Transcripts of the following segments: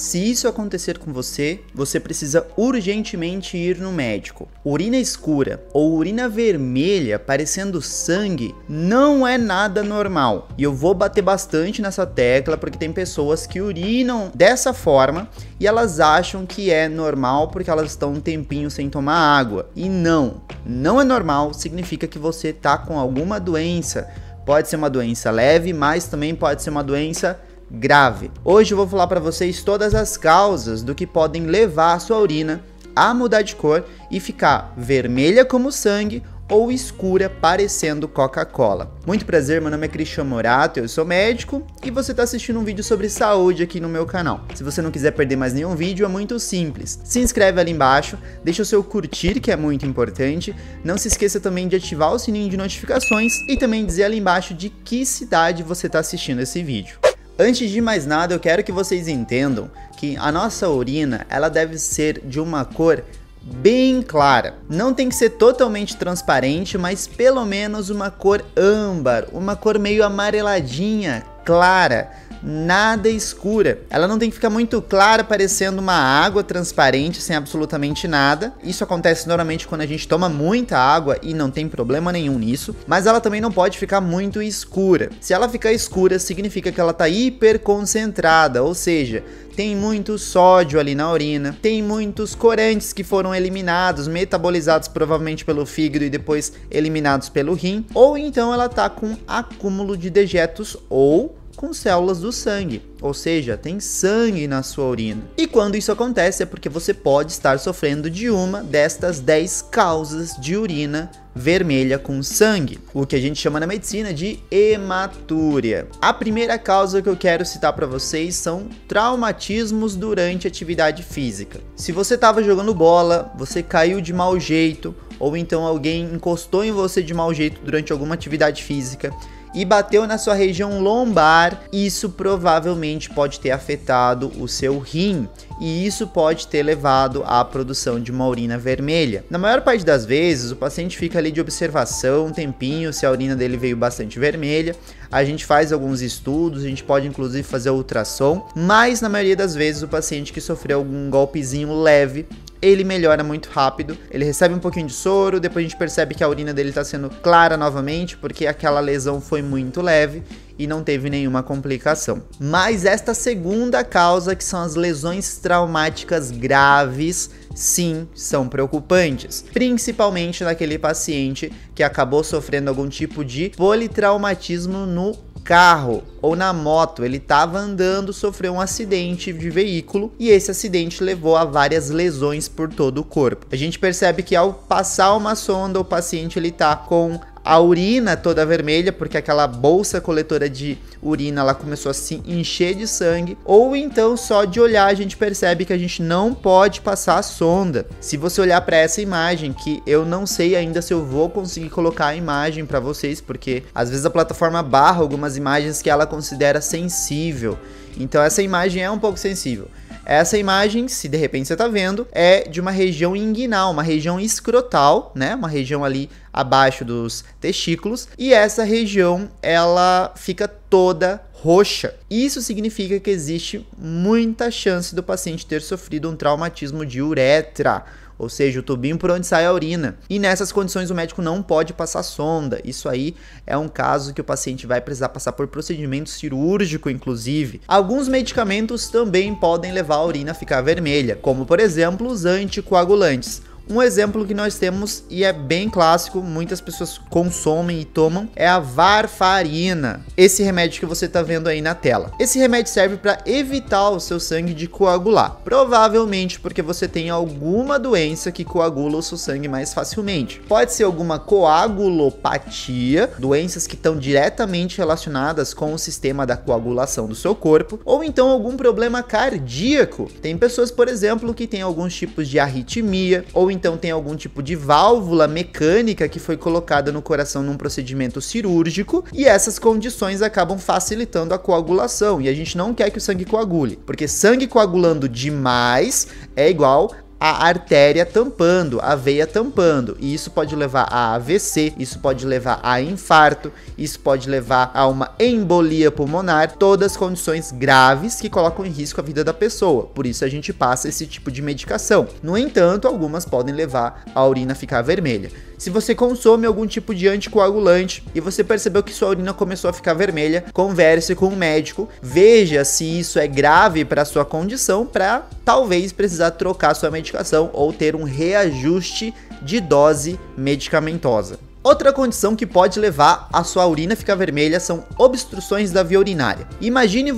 Se isso acontecer com você, você precisa urgentemente ir no médico. Urina escura ou urina vermelha parecendo sangue não é nada normal. E eu vou bater bastante nessa tecla porque tem pessoas que urinam dessa forma e elas acham que é normal porque elas estão um tempinho sem tomar água. E não é normal, significa que você tá com alguma doença. Pode ser uma doença leve, mas também pode ser uma doença grave. Hoje eu vou falar para vocês todas as causas do que podem levar a sua urina a mudar de cor e ficar vermelha como sangue ou escura parecendo Coca-Cola. Muito prazer, meu nome é Cristian Morato, eu sou médico e você está assistindo um vídeo sobre saúde aqui no meu canal. Se você não quiser perder mais nenhum vídeo, é muito simples. Se inscreve ali embaixo, deixa o seu curtir, que é muito importante. Não se esqueça também de ativar o sininho de notificações e também dizer ali embaixo de que cidade você está assistindo esse vídeo. Antes de mais nada, eu quero que vocês entendam que a nossa urina, ela deve ser de uma cor bem clara. Não tem que ser totalmente transparente, mas pelo menos uma cor âmbar, uma cor meio amareladinha, clara, nada escura. Ela não tem que ficar muito clara, parecendo uma água transparente sem absolutamente nada. Isso acontece normalmente quando a gente toma muita água e não tem problema nenhum nisso, mas ela também não pode ficar muito escura. Se ela ficar escura, significa que ela está hiperconcentrada, ou seja, tem muito sódio ali na urina, tem muitos corantes que foram eliminados, metabolizados provavelmente pelo fígado e depois eliminados pelo rim, ou então ela tá com acúmulo de dejetos ou com células do sangue, ou seja, tem sangue na sua urina. E quando isso acontece é porque você pode estar sofrendo de uma destas 10 causas de urina vermelha com sangue, o que a gente chama na medicina de hematúria. A primeira causa que eu quero citar para vocês são traumatismos durante atividade física. Se você estava jogando bola, você caiu de mau jeito, ou então alguém encostou em você de mau jeito durante alguma atividade física e bateu na sua região lombar, isso provavelmente pode ter afetado o seu rim e isso pode ter levado à produção de uma urina vermelha. Na maior parte das vezes, o paciente fica ali de observação um tempinho, se a urina dele veio bastante vermelha, a gente faz alguns estudos, a gente pode inclusive fazer ultrassom, mas na maioria das vezes o paciente que sofreu algum golpezinho leve, ele melhora muito rápido, ele recebe um pouquinho de soro, depois a gente percebe que a urina dele está sendo clara novamente, porque aquela lesão foi muito leve e não teve nenhuma complicação. Mas esta segunda causa, que são as lesões traumáticas graves, sim, são preocupantes, principalmente naquele paciente que acabou sofrendo algum tipo de politraumatismo no carro ou na moto. Ele estava andando, sofreu um acidente de veículo e esse acidente levou a várias lesões por todo o corpo. A gente percebe que ao passar uma sonda, o paciente ele tá com a urina toda vermelha, porque aquela bolsa coletora de urina ela começou a se encher de sangue, ou então só de olhar a gente percebe que a gente não pode passar a sonda. Se você olhar para essa imagem, que eu não sei ainda se eu vou conseguir colocar a imagem para vocês, porque às vezes a plataforma barra algumas imagens que ela considera sensível, então essa imagem é um pouco sensível. Essa imagem, se de repente você tá vendo, é de uma região inguinal, uma região escrotal, né? Uma região ali abaixo dos testículos. E essa região, ela fica toda roxa. Isso significa que existe muita chance do paciente ter sofrido um traumatismo de uretra, ou seja, o tubinho por onde sai a urina. E nessas condições o médico não pode passar sonda. Isso aí é um caso que o paciente vai precisar passar por procedimento cirúrgico, inclusive. Alguns medicamentos também podem levar a urina a ficar vermelha, como por exemplo os anticoagulantes. Um exemplo que nós temos, e é bem clássico, muitas pessoas consomem e tomam, é a varfarina. Esse remédio que você está vendo aí na tela. Esse remédio serve para evitar o seu sangue de coagular. Provavelmente porque você tem alguma doença que coagula o seu sangue mais facilmente. Pode ser alguma coagulopatia, doenças que estão diretamente relacionadas com o sistema da coagulação do seu corpo, ou então algum problema cardíaco. Tem pessoas, por exemplo, que têm alguns tipos de arritmia, ou então tem algum tipo de válvula mecânica que foi colocada no coração num procedimento cirúrgico e essas condições acabam facilitando a coagulação e a gente não quer que o sangue coagule, porque sangue coagulando demais é igual a artéria tampando, a veia tampando, e isso pode levar a AVC, isso pode levar a infarto, isso pode levar a uma embolia pulmonar, todas condições graves que colocam em risco a vida da pessoa, por isso a gente passa esse tipo de medicação. No entanto, algumas podem levar a urina a ficar vermelha. Se você consome algum tipo de anticoagulante e você percebeu que sua urina começou a ficar vermelha, converse com o médico, veja se isso é grave para sua condição, para talvez precisar trocar sua medicação ou ter um reajuste de dose medicamentosa. Outra condição que pode levar a sua urina a ficar vermelha são obstruções da via urinária. Imagine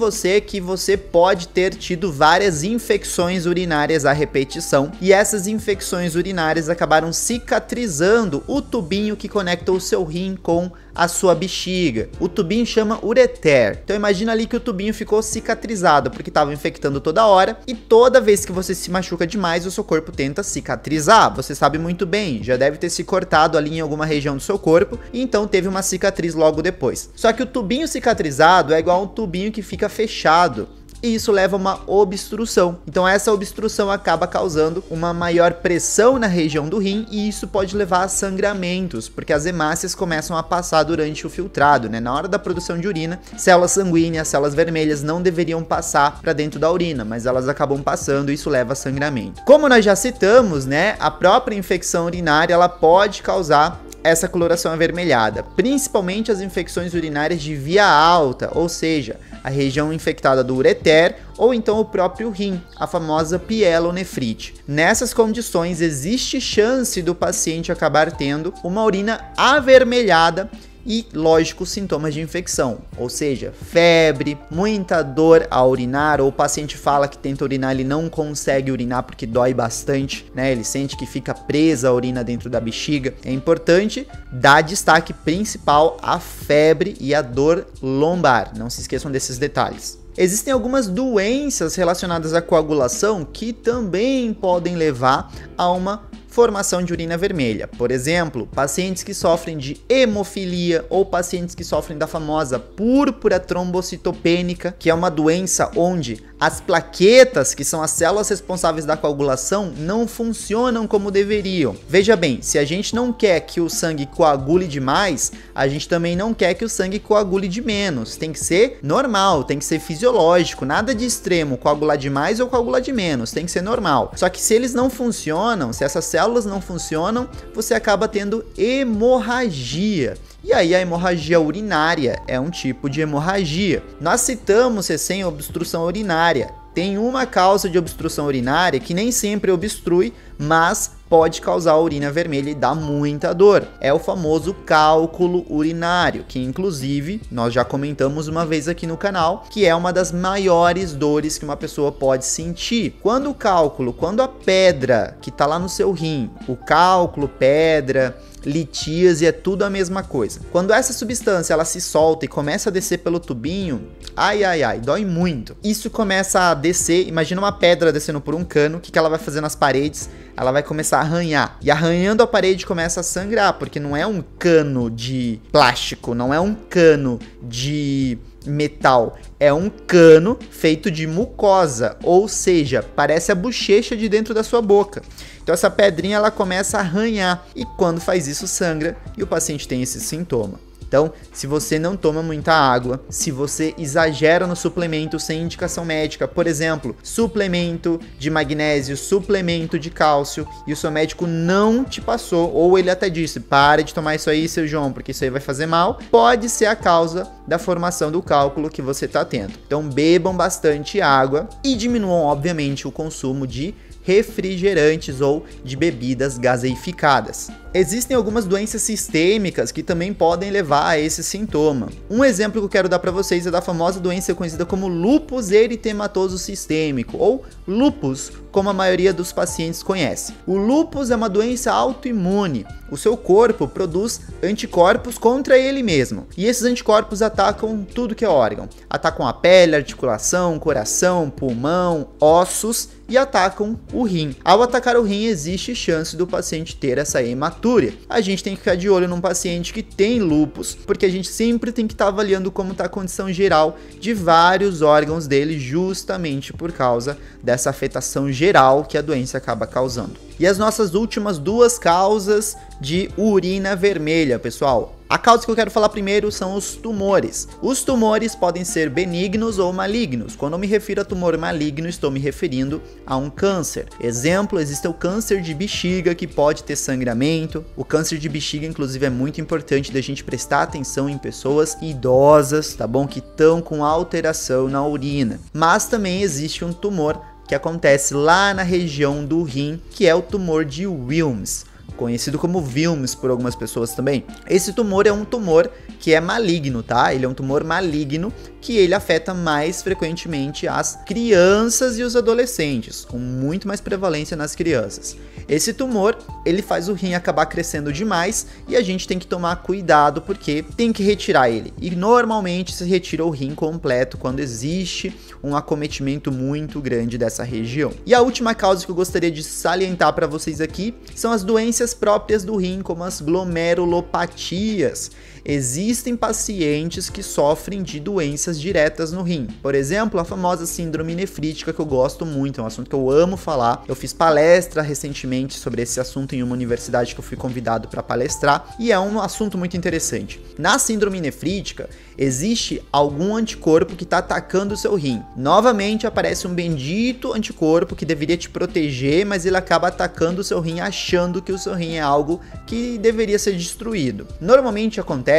que você pode ter tido várias infecções urinárias à repetição e essas infecções urinárias acabaram cicatrizando o tubinho que conecta o seu rim com a sua bexiga. O tubinho chama ureter. Então imagina ali que o tubinho ficou cicatrizado porque estava infectando toda hora e toda vez que você se machuca demais, o seu corpo tenta cicatrizar. Você sabe muito bem, já deve ter se cortado ali em alguma região do seu corpo e então teve uma cicatriz logo depois. Só que o tubinho cicatrizado é igual a um tubinho que fica fechado. E isso leva a uma obstrução. Então essa obstrução acaba causando uma maior pressão na região do rim e isso pode levar a sangramentos, porque as hemácias começam a passar durante o filtrado, né? Na hora da produção de urina, células sanguíneas, células vermelhas não deveriam passar para dentro da urina, mas elas acabam passando e isso leva a sangramento. Como nós já citamos, né? A própria infecção urinária, ela pode causar essa coloração avermelhada, principalmente as infecções urinárias de via alta, ou seja, a região infectada do ureter ou então o próprio rim, a famosa pielonefrite. Nessas condições existe chance do paciente acabar tendo uma urina avermelhada e, lógico, sintomas de infecção, ou seja, febre, muita dor ao urinar, ou o paciente fala que tenta urinar, ele não consegue urinar porque dói bastante, né? Ele sente que fica presa a urina dentro da bexiga. É importante dar destaque principal à febre e à dor lombar, não se esqueçam desses detalhes. Existem algumas doenças relacionadas à coagulação que também podem levar a uma formação de urina vermelha. Por exemplo, pacientes que sofrem de hemofilia ou pacientes que sofrem da famosa púrpura trombocitopênica, que é uma doença onde as plaquetas, que são as células responsáveis da coagulação, não funcionam como deveriam. Veja bem, se a gente não quer que o sangue coagule demais, a gente também não quer que o sangue coagule de menos. Tem que ser normal, tem que ser fisiológico, nada de extremo, coagular demais ou coagular de menos, tem que ser normal. Só que se eles não funcionam, se essas células não funcionam, você acaba tendo hemorragia. E aí a hemorragia urinária é um tipo de hemorragia. Nós citamos recém obstrução urinária. Tem uma causa de obstrução urinária que nem sempre obstrui, mas pode causar urina vermelha e dar muita dor. É o famoso cálculo urinário, que inclusive nós já comentamos uma vez aqui no canal, que é uma das maiores dores que uma pessoa pode sentir. Quando o cálculo, quando a pedra que está lá no seu rim, o cálculo, pedra, litíase, é tudo a mesma coisa. Quando essa substância ela se solta e começa a descer pelo tubinho, ai, dói muito. Isso começa a descer, imagina uma pedra descendo por um cano, o que ela vai fazer nas paredes? Ela vai começar a arranhar, e arranhando a parede começa a sangrar, porque não é um cano de plástico, não é um cano de metal, é um cano feito de mucosa, ou seja, parece a bochecha de dentro da sua boca. Então essa pedrinha ela começa a arranhar, e quando faz isso sangra, e o paciente tem esse sintoma. Então, se você não toma muita água, se você exagera no suplemento sem indicação médica, por exemplo, suplemento de magnésio, suplemento de cálcio, e o seu médico não te passou, ou ele até disse, pare de tomar isso aí, seu João, porque isso aí vai fazer mal, pode ser a causa da formação do cálculo que você está tendo. Então, bebam bastante água e diminuam, obviamente, o consumo de refrigerantes ou de bebidas gaseificadas. Existem algumas doenças sistêmicas que também podem levar a esse sintoma. Um exemplo que eu quero dar para vocês é da famosa doença conhecida como lúpus eritematoso sistêmico, ou lúpus, como a maioria dos pacientes conhece. O lúpus é uma doença autoimune. O seu corpo produz anticorpos contra ele mesmo, e esses anticorpos atacam atacam tudo que é órgão. Atacam a pele, articulação, coração, pulmão, ossos e atacam o rim. Ao atacar o rim, existe chance do paciente ter essa hematúria. A gente tem que ficar de olho num paciente que tem lúpus, porque a gente sempre tem que estar avaliando como está a condição geral de vários órgãos dele, justamente por causa dessa afetação geral que a doença acaba causando. E as nossas últimas duas causas de urina vermelha, pessoal. A causa que eu quero falar primeiro são os tumores. Os tumores podem ser benignos ou malignos. Quando eu me refiro a tumor maligno, estou me referindo a um câncer. Exemplo, existe o câncer de bexiga, que pode ter sangramento. O câncer de bexiga, inclusive, é muito importante da gente prestar atenção em pessoas idosas, tá bom? Que estão com alteração na urina. Mas também existe um tumor que acontece lá na região do rim, que é o tumor de Wilms, conhecido como Wilms por algumas pessoas também. Esse tumor é um tumor que é maligno, tá? Ele é um tumor maligno que ele afeta mais frequentemente as crianças e os adolescentes, com muito mais prevalência nas crianças. Esse tumor, ele faz o rim acabar crescendo demais e a gente tem que tomar cuidado porque tem que retirar ele. E normalmente se retira o rim completo quando existe um acometimento muito grande dessa região. E a última causa que eu gostaria de salientar para vocês aqui são as doenças próprias do rim, como as glomerulopatias. Existem pacientes que sofrem de doenças diretas no rim. Por exemplo, a famosa síndrome nefrítica, que eu gosto muito, é um assunto que eu amo falar. Eu fiz palestra recentemente sobre esse assunto em uma universidade que eu fui convidado para palestrar e é um assunto muito interessante. Na síndrome nefrítica, existe algum anticorpo que está atacando o seu rim. Novamente aparece um bendito anticorpo que deveria te proteger, mas ele acaba atacando o seu rim achando que o seu rim é algo que deveria ser destruído. Normalmente acontece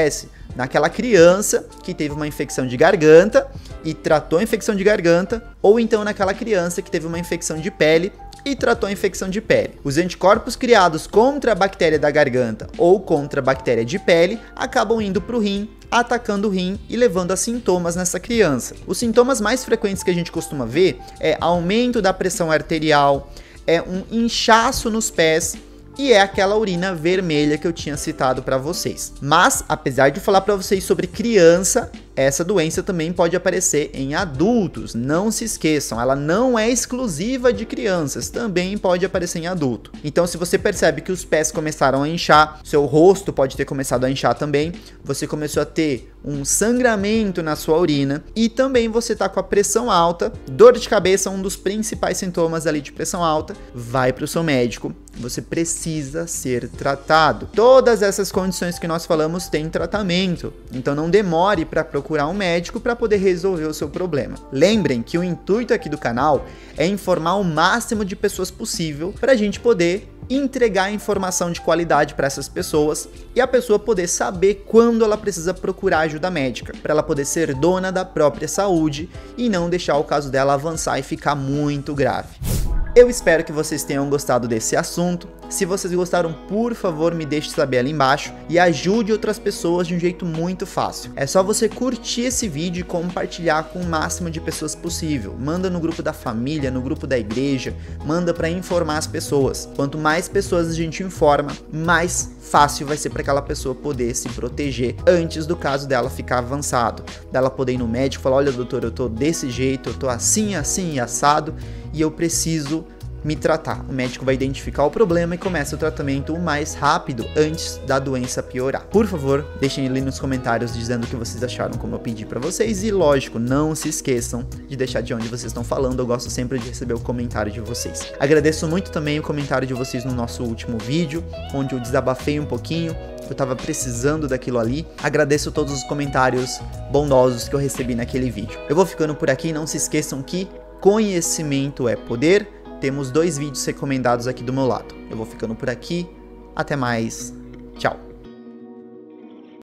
naquela criança que teve uma infecção de garganta e tratou a infecção de garganta, ou então naquela criança que teve uma infecção de pele e tratou a infecção de pele. Os anticorpos criados contra a bactéria da garganta ou contra a bactéria de pele acabam indo para o rim, atacando o rim e levando a sintomas nessa criança. Os sintomas mais frequentes que a gente costuma ver é aumento da pressão arterial, é um inchaço nos pés, e é aquela urina vermelha que eu tinha citado para vocês. Mas, apesar de falar para vocês sobre criança, essa doença também pode aparecer em adultos. Não se esqueçam, ela não é exclusiva de crianças, também pode aparecer em adulto. Então, se você percebe que os pés começaram a inchar, seu rosto pode ter começado a inchar também, você começou a ter um sangramento na sua urina e também você tá com a pressão alta, dor de cabeça, um dos principais sintomas ali de pressão alta, vai para o seu médico. Você precisa ser tratado. Todas essas condições que nós falamos têm tratamento, então não demore para procurar um médico para poder resolver o seu problema. Lembrem que o intuito aqui do canal é informar o máximo de pessoas possível para a gente poder entregar informação de qualidade para essas pessoas e a pessoa poder saber quando ela precisa procurar ajuda médica, para ela poder ser dona da própria saúde e não deixar o caso dela avançar e ficar muito grave. Eu espero que vocês tenham gostado desse assunto. Se vocês gostaram, por favor, me deixe saber ali embaixo e ajude outras pessoas de um jeito muito fácil. É só você curtir esse vídeo e compartilhar com o máximo de pessoas possível. Manda no grupo da família, no grupo da igreja, manda para informar as pessoas. Quanto mais pessoas a gente informa, mais fácil vai ser para aquela pessoa poder se proteger antes do caso dela ficar avançado. Dela poder ir no médico e falar: olha, doutor, eu tô desse jeito, eu tô assim, assim e assado e eu preciso me tratar. O médico vai identificar o problema e começa o tratamento o mais rápido antes da doença piorar. Por favor, deixem ali nos comentários dizendo o que vocês acharam, como eu pedi pra vocês, e lógico, não se esqueçam de deixar de onde vocês estão falando. Eu gosto sempre de receber o comentário de vocês. Agradeço muito também o comentário de vocês no nosso último vídeo, onde eu desabafei um pouquinho. Eu tava precisando daquilo ali. Agradeço todos os comentários bondosos que eu recebi naquele vídeo. Eu vou ficando por aqui, não se esqueçam que conhecimento é poder. Temos 2 vídeos recomendados aqui do meu lado. Eu vou ficando por aqui. Até mais. Tchau.